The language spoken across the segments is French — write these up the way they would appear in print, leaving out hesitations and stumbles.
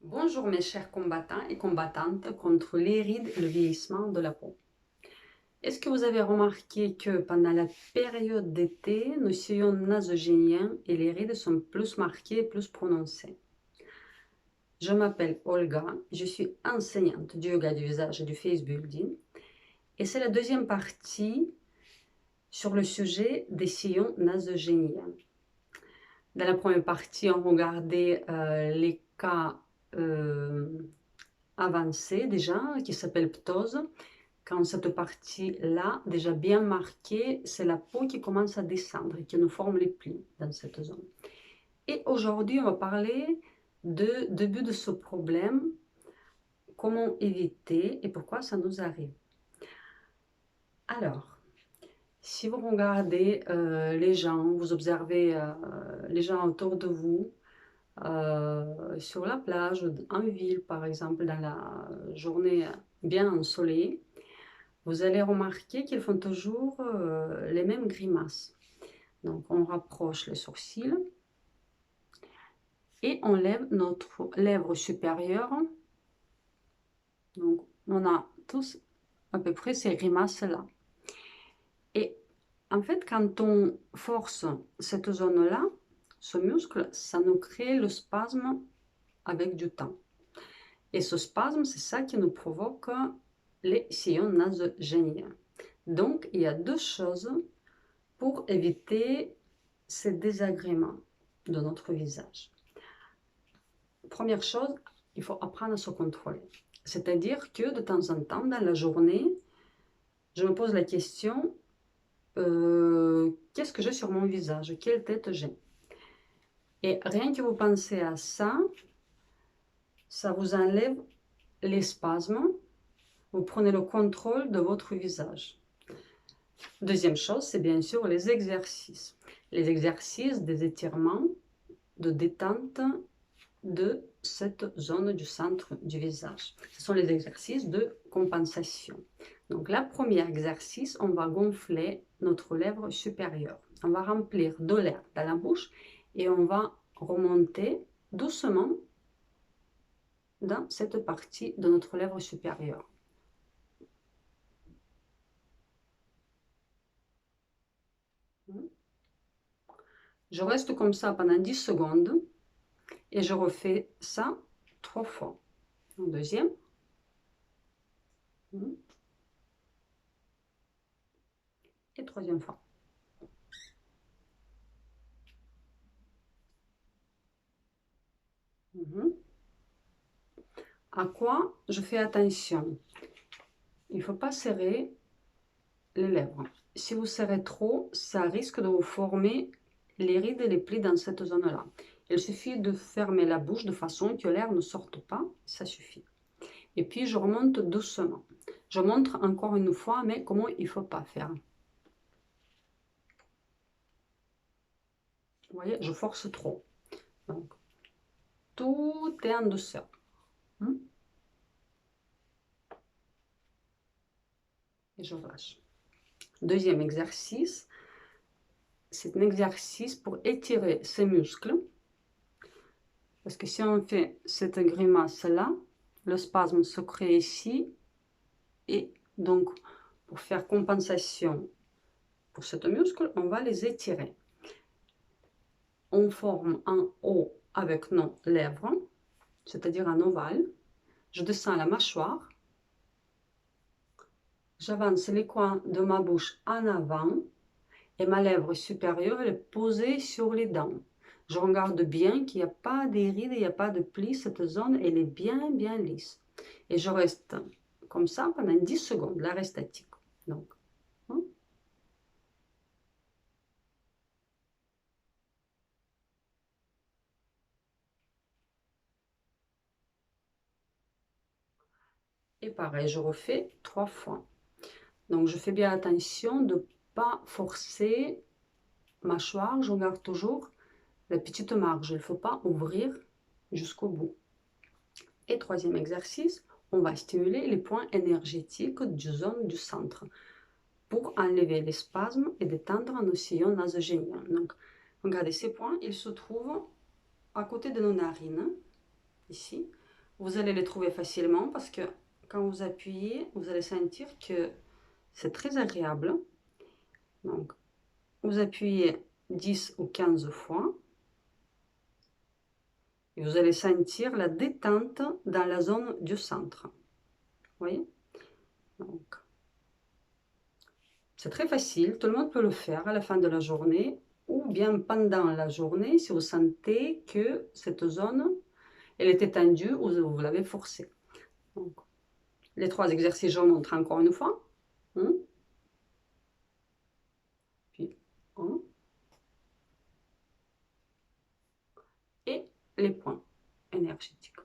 Bonjour mes chers combattants et combattantes contre les rides et le vieillissement de la peau. Est-ce que vous avez remarqué que pendant la période d'été, nos sillons nasogéniens et les rides sont plus marquées et plus prononcées? Je m'appelle Olga, je suis enseignante du yoga du visage et du face building et c'est la deuxième partie sur le sujet des sillons nasogéniens. Dans la première partie, on regardait les cas avancés déjà, qui s'appellent ptose. Quand cette partie-là, déjà bien marquée, c'est la peau qui commence à descendre et qui nous forme les plis dans cette zone. Et aujourd'hui, on va parler du début de ce problème, comment éviter et pourquoi ça nous arrive. Alors, si vous regardez les gens, vous observez les gens autour de vous, sur la plage, en ville par exemple, dans la journée bien ensoleillée, vous allez remarquer qu'ils font toujours les mêmes grimaces. Donc on rapproche les sourcils et on lève notre lèvre supérieure. Donc on a tous à peu près ces grimaces-là. Et en fait, quand on force cette zone-là, ce muscle, ça nous crée le spasme avec du temps. Et ce spasme, c'est ça qui nous provoque les sillons nasogéniens. Donc, il y a deux choses pour éviter ces désagréments de notre visage. Première chose, il faut apprendre à se contrôler. C'est-à-dire que de temps en temps, dans la journée, je me pose la question, qu'est-ce que j'ai sur mon visage? Quelle tête j'ai? Et rien que vous pensez à ça, ça vous enlève les spasmes, vous prenez le contrôle de votre visage. Deuxième chose, c'est bien sûr les exercices. Les exercices des étirements, de détente de cette zone du centre du visage. Ce sont les exercices de compensation. Donc, le premier exercice, on va gonfler notre lèvre supérieure. On va remplir de l'air dans la bouche et on va remonter doucement dans cette partie de notre lèvre supérieure. Je reste comme ça pendant 10 secondes et je refais ça 3 fois. Un deuxième. Et troisième fois. À quoi je fais attention? Il ne faut pas serrer les lèvres. Si vous serrez trop, ça risque de vous former les rides et les plis dans cette zone-là. Il suffit de fermer la bouche de façon que l'air ne sorte pas, ça suffit. Et puis je remonte doucement. Je montre encore une fois, mais comment il ne faut pas faire. Vous voyez, je force trop. Donc, tout est en douceur. Et je relâche. Deuxième exercice, c'est un exercice pour étirer ses muscles. Parce que si on fait cette grimace-là, le spasme se crée ici. Et donc, pour faire compensation pour ce muscle, on va les étirer. On forme un O avec nos lèvres, c'est-à-dire un ovale. Je descends la mâchoire. J'avance les coins de ma bouche en avant. Et ma lèvre supérieure, elle est posée sur les dents. Je regarde bien qu'il n'y a pas de rides, il n'y a pas de plis. Cette zone, elle est bien, bien lisse. Et je reste comme ça pendant 10 secondes, l'arrêt statique. Donc, et pareil, je refais 3 fois. Donc, je fais bien attention de ne pas forcer mâchoire. Je regarde toujours la petite marge. Il ne faut pas ouvrir jusqu'au bout. Et troisième exercice, on va stimuler les points énergétiques du zone du centre pour enlever les spasmes et détendre nos sillons nasogéniens. Donc, regardez ces points, ils se trouvent à côté de nos narines, ici. vous allez les trouver facilement parce que quand vous appuyez, vous allez sentir que c'est très agréable. Donc, vous appuyez 10 ou 15 fois et vous allez sentir la détente dans la zone du centre. Vous voyez? Donc, c'est très facile, tout le monde peut le faire à la fin de la journée ou bien pendant la journée si vous sentez que cette zone elle était tendue ou vous l'avez forcée. Donc, les 3 exercices, je montre encore une fois. Puis 1. Et les points énergétiques.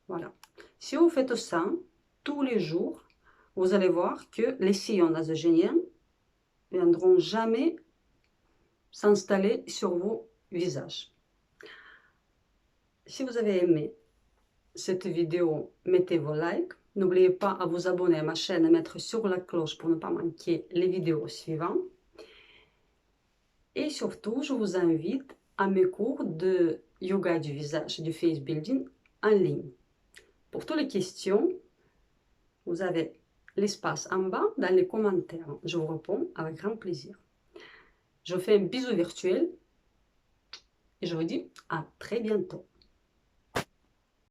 Voilà. Si vous faites ça tous les jours, vous allez voir que les sillons nasogéniens ne viendront jamais s'installer sur vos visages. Si vous avez aimé cette vidéo, mettez vos likes. N'oubliez pas à vous abonner à ma chaîne et mettre sur la cloche pour ne pas manquer les vidéos suivantes. Et surtout, je vous invite à mes cours de yoga du visage et du face building en ligne. Pour toutes les questions, vous avez l'espace en bas dans les commentaires. Je vous réponds avec grand plaisir. Je vous fais un bisou virtuel et je vous dis à très bientôt.